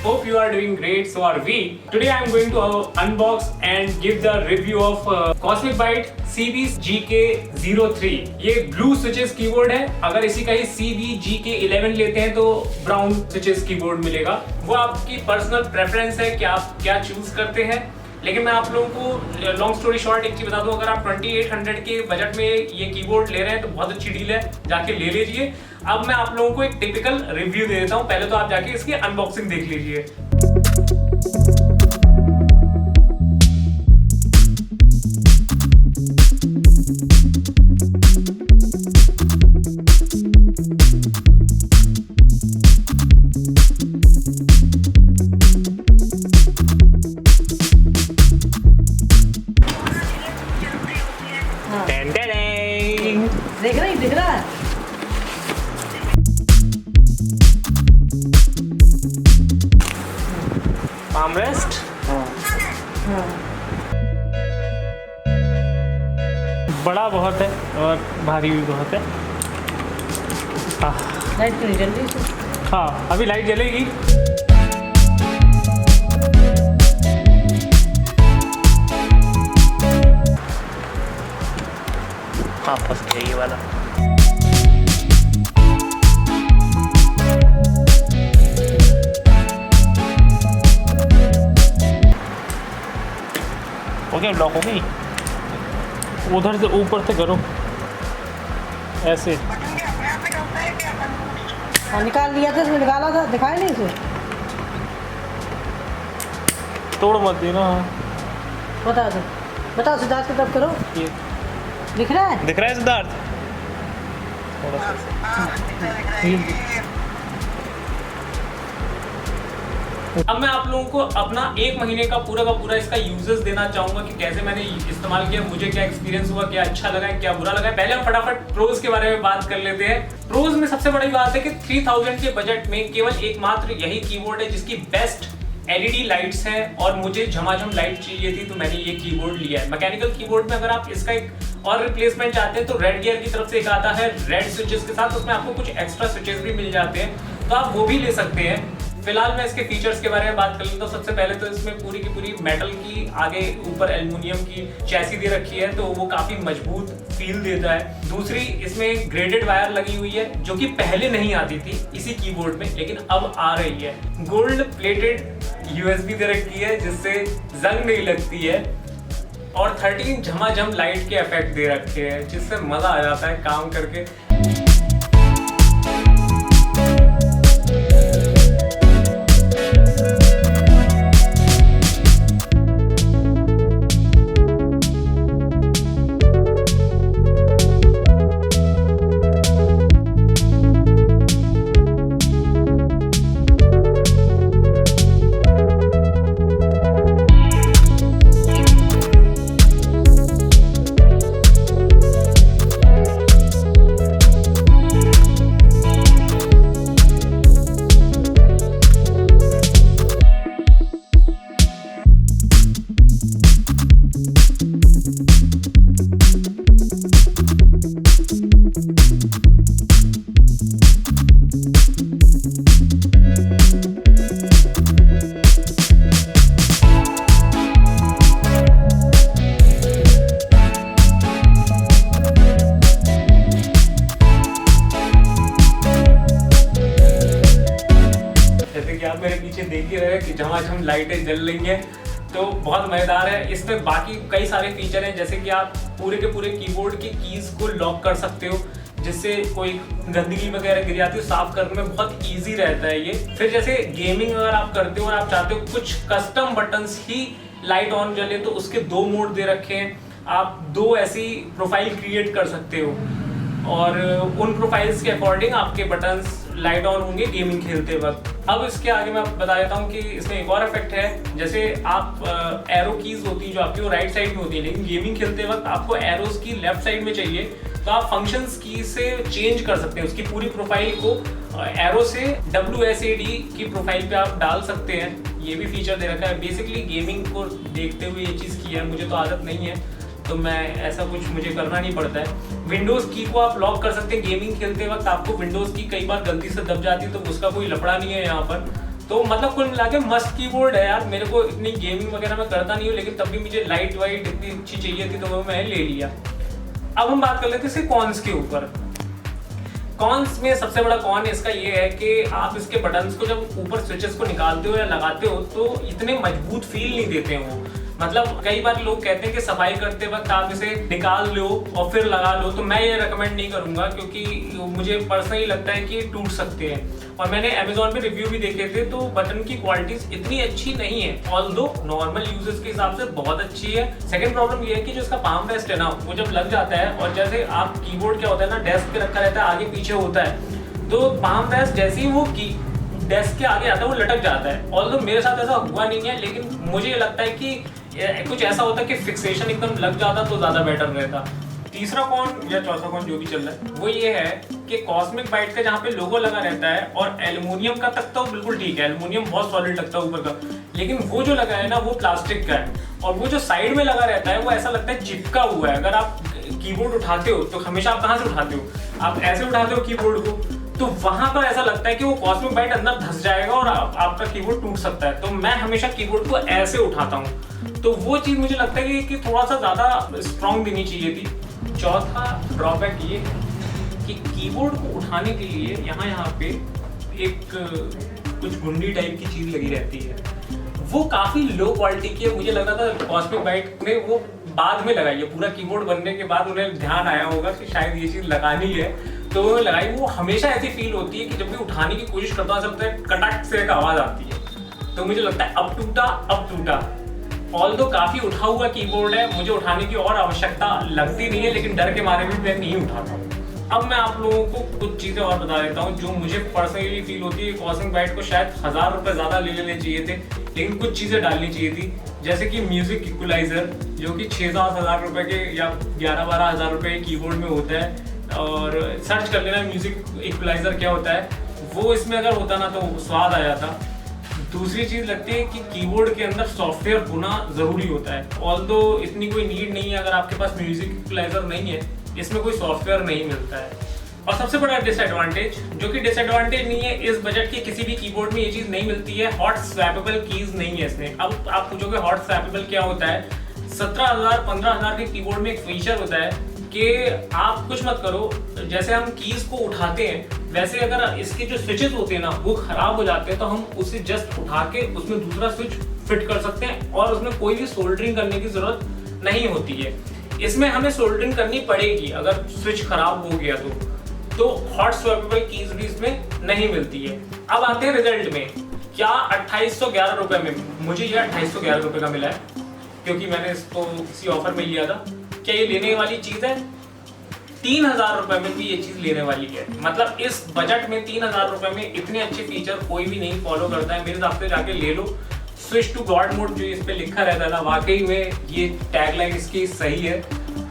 Hope you are doing great. So are we. Today I am going to unbox and give the review of Cosmic Byte CB GK03. ये blue switches keyboard है. अगर इसी का ही CB GK11 लेते हैं तो brown switches keyboard मिलेगा. वो आपकी पर्सनल प्रेफरेंस है कि आप क्या चूज करते हैं. लेकिन मैं आप लोगों को लॉन्ग स्टोरी शॉर्ट एक चीज बता दूं, अगर आप 2800 के बजट में ये कीबोर्ड ले रहे हैं तो बहुत अच्छी डील है, जाके ले लीजिए. अब मैं आप लोगों को एक टिपिकल रिव्यू दे देता हूं. पहले तो आप जाके इसकी अनबॉक्सिंग देख लीजिए. दिख रहा है. आर्मरेस्ट. बड़ा बहुत है और भारी भी बहुत है. लाइट तो नहीं जल रही. हाँ, अभी लाइट जलेगी. हाँ, फंस गया ये वाला. ओके, लॉक हो गई. उधर से ऊपर से करो ऐसे. हाँ, निकाल लिया था. इसमें निकाला था, दिखाया नहीं इसे. तोड़ मत देना. बताओ सिद्धार्थ की तरफ करो. ये दिख रहा है. दिख रहा है सिद्धार्थ. थोड़ा सा. अब मैं आप लोगों को अपना 1 महीने का पूरा इसका यूजेस देना चाहूंगा कि कैसे मैंने इस्तेमाल किया, मुझे क्या एक्सपीरियंस हुआ, क्या अच्छा लगा, क्या बुरा लगा. पहले हम फटाफट प्रोज के बारे में बात कर लेते हैं. प्रोज में सबसे बड़ी बात है कि 3000 के बजट में केवल एकमात्र यही कीबोर्ड है जिसकी बेस्ट LED लाइट्स हैं और मुझे झमाझम लाइट चाहिए थी तो मैंने ये कीबोर्ड लिया है. मैकेनिकल कीबोर्ड में अगर आप इसका एक और रिप्लेसमेंट चाहते हैं तो रेड गियर की तरफ से एक आता है रेड स्विचेस के साथ. उसमें आपको कुछ एक्स्ट्रा स्विचेस भी मिल जाते हैं तो आप वो भी ले सकते हैं. फिलहाल मैं इसके फीचर्स के बारे में बात कर लेता हूँ. सबसे पहले तो इसमें पूरी की पूरी मेटल की आगे ऊपर एल्युमिनियम की चैसी दे रखी है तो वो काफी मजबूत फील देता है. दूसरी, इसमें ग्रेडेड वायर लगी हुई है जो कि पहले नहीं आती थी इसी कीबोर्ड में लेकिन अब आ रही है. गोल्ड प्लेटेड USB दे रखी है जिससे जंग नहीं लगती है और 13 झमाझम लाइट के इफेक्ट दे रखे हैं जिससे मजा आ जाता है काम करके. आप मेरे पीछे देख ही रहे हैं कि झमाझम लाइटें जल रही हैं तो बहुत मजेदार है. इसमें बाकी कई सारे फीचर हैं जैसे कि आप पूरे के पूरे कीबोर्ड की कीज को लॉक कर सकते हो जिससे कोई गंदगी वगैरह गिर जाती है साफ करने में बहुत इजी रहता है ये. फिर जैसे गेमिंग अगर आप करते हो और आप चाहते हो कुछ custom buttons he light on जले तो उसके 2 मोड दे रखे हैं. आप 2 ऐसी प्रोफाइल क्रिएट कर सकते हो और उन प्रोफाइल्स के अकॉर्डिंग आपके बटन्स लाइट ऑन होंगे गेमिंग खेलते वक्त। अब इसके आगे मैं बता देता हूँ कि इसमें एक और इफेक्ट है। जैसे आप एरो कीज होती है जो आपकी वो राइट साइड में होती है, लेकिन गेमिंग खेलते वक्त आपको एरोज की लेफ्ट साइड में चाहिए, तो आप फंक्शंस की से चेंज कर सकते हैं उसकी पूरी प्रोफाइल को। एरो से WSAD की प्रोफाइल पे आप डाल सकते हैं, ये भी फीचर दे रखा है। बेसिकली गेमिंग को देखते हुए ये चीज़ की है, मुझे तो आदत नहीं है तो मैं ऐसा कुछ मुझे करना नहीं पड़ता है। विंडोज़ की को आप लॉक कर सकते हैं, गेमिंग खेलते वक्त आपको विंडोज़ की कई बार गलती से दब जाती है, तो उसका कोई लफड़ा नहीं है यहाँ पर। तो मतलब कुल मिला के मस्त कीबोर्ड है यार। मेरे को इतनी गेमिंग वगैरह मैं करता नहीं हूँ, लेकिन तब भी मुझे लाइट वाइट इतनी अच्छी चाहिए थी तो वो मैंने ले लिया। अब हम बात कर लेते हैं इसके कॉन्स के ऊपर। कॉन्स में सबसे बड़ा कॉन इसका ये है कि आप इसके बटन्स को जब ऊपर स्विचेस को निकालते हो या लगाते हो तो इतने मजबूत फील नहीं देते हैं वो। मतलब कई बार लोग कहते हैं कि सफाई करते वक्त आप इसे निकाल लो और फिर लगा लो, तो मैं ये रेकमेंड नहीं करूंगा क्योंकि मुझे पर्सनली लगता है कि टूट सकते हैं। और मैंने अमेजोन पे रिव्यू भी देखे थे तो बटन की क्वालिटीज इतनी अच्छी नहीं है, ऑल्दो नॉर्मल यूजर्स के हिसाब से बहुत अच्छी है। सेकंड प्रॉब्लम ये है कि जो इसका पाम रेस्ट है ना, वो जब लग जाता है और जैसे आप कीबोर्ड क्या होता है ना, डेस्क पे रखा रहता है, आगे पीछे होता है, तो पाम रेस्ट जैसे ही वो की डेस्क के आगे आता है वो लटक जाता है। ऑल्दो मेरे साथ ऐसा हुआ नहीं है, लेकिन मुझे लगता है कि कुछ ऐसा होता है कि फिक्सेशन एकदम लग जाता तो ज्यादा बेटर रहता। तीसरा कौन या चौथा कौन जो भी चल रहा है वो ये है कि कॉस्मिक बाइट का जहाँ पे लोगो लगा रहता है और एल्युमिनियम का तक तो बिल्कुल ठीक है, एल्युमिनियम बहुत सॉलिड लगता है ऊपर का, लेकिन वो जो लगा है ना वो प्लास्टिक का है। और वो जो साइड में लगा रहता है वो ऐसा लगता है चिपका हुआ है। अगर आप कीबोर्ड उठाते हो तो हमेशा आप कहाँ से उठाते हो, आप ऐसे उठाते हो कीबोर्ड को, तो वहां पर ऐसा लगता है कि वो कॉस्मिक बाइट अंदर धंस जाएगा और आपका कीबोर्ड टूट सकता है। तो मैं हमेशा कीबोर्ड को ऐसे उठाता हूँ, तो वो चीज मुझे लगता है कि थोड़ा सा ज्यादा स्ट्रॉन्ग देनी चाहिए थी। चौथा ड्रॉबैक ये कि कीबोर्ड को उठाने के लिए यहाँ पे एक कुछ गुंडी टाइप की चीज लगी रहती है, वो काफी लो क्वालिटी की है। मुझे लग रहा था कॉस्मिक बाइट ने वो बाद में लगाई है, पूरा कीबोर्ड बनने के बाद उन्हें ध्यान आया होगा कि शायद ये चीज लगानी है तो वो लगाई। वो हमेशा ऐसी फील होती है कि जब भी उठाने की कोशिश करता हूँ सबसे कटक से एक आवाज आती है, तो मुझे लगता है अब टूटा। ऑल्दो काफी उठा हुआ कीबोर्ड है, मुझे उठाने की और आवश्यकता लगती नहीं है, लेकिन डर के मारे भी मैं नहीं उठाता हूँ। अब मैं आप लोगों को कुछ चीजें और बता देता हूँ जो मुझे पर्सनली फील होती है। कॉस्मिक बाइट को शायद 1000 रुपए ज्यादा ले लेने चाहिए थे, लेकिन कुछ चीजें डालनी चाहिए थी, जैसे कि म्यूजिक इक्वलाइजर जो कि 6-7 हज़ार रुपए के या 11-12 हज़ार रुपए के कीबोर्ड में होता है। और सर्च कर लेना म्यूजिक इक्वलाइजर क्या होता है, वो इसमें अगर होता ना तो स्वाद आ जाता। दूसरी चीज लगती है कि कीबोर्ड के अंदर सॉफ्टवेयर होना जरूरी होता है, ऑल्दो इतनी कोई नीड नहीं है। अगर आपके पास म्यूजिक इक्वलाइजर नहीं है, इसमें कोई सॉफ्टवेयर नहीं मिलता है। और सबसे बड़ा डिसएडवांटेज, जो कि डिसएडवांटेज नहीं है, इस बजट के किसी भी कीबोर्ड में ये चीज नहीं मिलती है, हॉट स्वैपेबल कीज नहीं है इसमें। अब आप पूछोगे हॉट स्वैपेबल क्या होता है। 17,000-15,000 के कीबोर्ड में एक फीचर होता है कि आप कुछ मत करो, जैसे हम कीज को उठाते हैं वैसे अगर इसके जो स्विचेस होते हैं ना वो खराब हो जाते हैं तो हम उसे जस्ट उठा के उसमें दूसरा स्विच फिट कर सकते हैं और उसमें कोई भी सोल्डरिंग करने की जरूरत नहीं होती है। इसमें हमें सोल्डरिंग करनी पड़ेगी अगर स्विच खराब हो गया तो हॉट स्वैपेबल कीज भी इसमें नहीं मिलती है। अब आते हैं रिजल्ट में। क्या 2811 रुपए में, मुझे यह 2811 रुपए का मिला है क्योंकि मैंने इसको किसी ऑफर में लिया था। क्या ये लेने वाली चीज है? 3000 रुपए में भी ये चीज लेने वाली है। मतलब इस बजट में 3000 रुपए में इतने अच्छे फीचर कोई भी नहीं फॉलो करता है। मेरे हिसाब से जाके ले लो। स्विच टू गॉड मोड जो इस पे लिखा रहता है ना, वाकई में ये टैगलाइन इसकी सही है।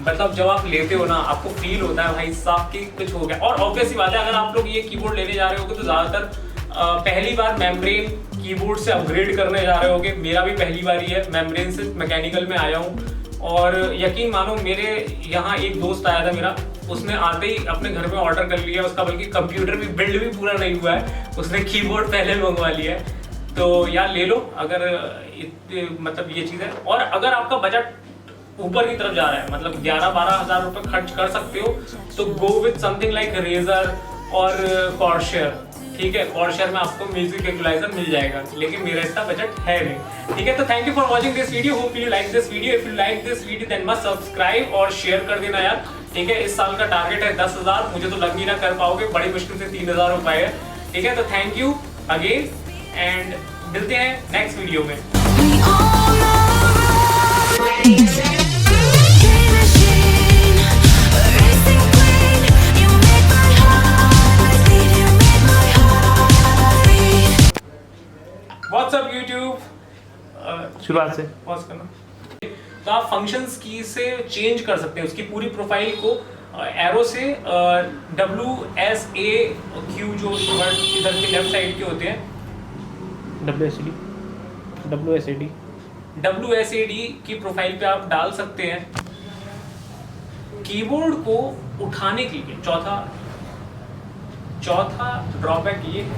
मतलब जब आप लेते हो ना आपको फील होता है भाई साहब कि कुछ हो गया। और ऑब्वियस सी बात है, अगर आप लोग ये कीबोर्ड लेने जा रहे होगे तो ज्यादातर पहली बार मेम्ब्रेन कीबोर्ड से अपग्रेड करने जा रहे होगे। मेरा भी पहली बार ही है, मेम्ब्रेन से मैकेनिकल में आया हूँ। और यकीन मानो मेरे यहाँ एक दोस्त आया था मेरा, उसने आते ही अपने घर में ऑर्डर कर लिया उसका, बल्कि कंप्यूटर भी बिल्ड भी पूरा नहीं हुआ है, उसने कीबोर्ड पहले मंगवा लिया है। तो यार ले लो अगर मतलब ये चीज़ है। और अगर आपका बजट ऊपर की तरफ जा रहा है, मतलब 11-12 हज़ार रुपये खर्च कर सकते हो, तो go with something like razor और कॉर्शर। ठीक है, कॉर्शर में आपको म्यूजिक इक्वलाइजर मिल जाएगा, लेकिन मेरा इतना बजट है नहीं। ठीक है, तो thank you for watching this video. Hope you like this video. If you like this video then must subscribe और शेयर कर देना यार। ठीक है, इस साल का टारगेट है 10,000, मुझे तो लग ही ना कर पाओगे, बड़ी मुश्किल से 3,000 हो पाए। ठीक है, तो थैंक यू अगेन एंड मिलते हैं नेक्स्ट वीडियो में। व्हाट्सअप यूट्यूब शुरुआत से पॉज करना। तो आप फंक्शंस की से चेंज कर सकते हैं उसकी पूरी प्रोफाइल को एरो से WSAQ जो वर्ड इधर के लेफ्ट साइड के होते हैं WSAD की प्रोफाइल पे आप डाल सकते हैं। कीबोर्ड को उठाने के लिए चौथा ड्रॉबैक ये है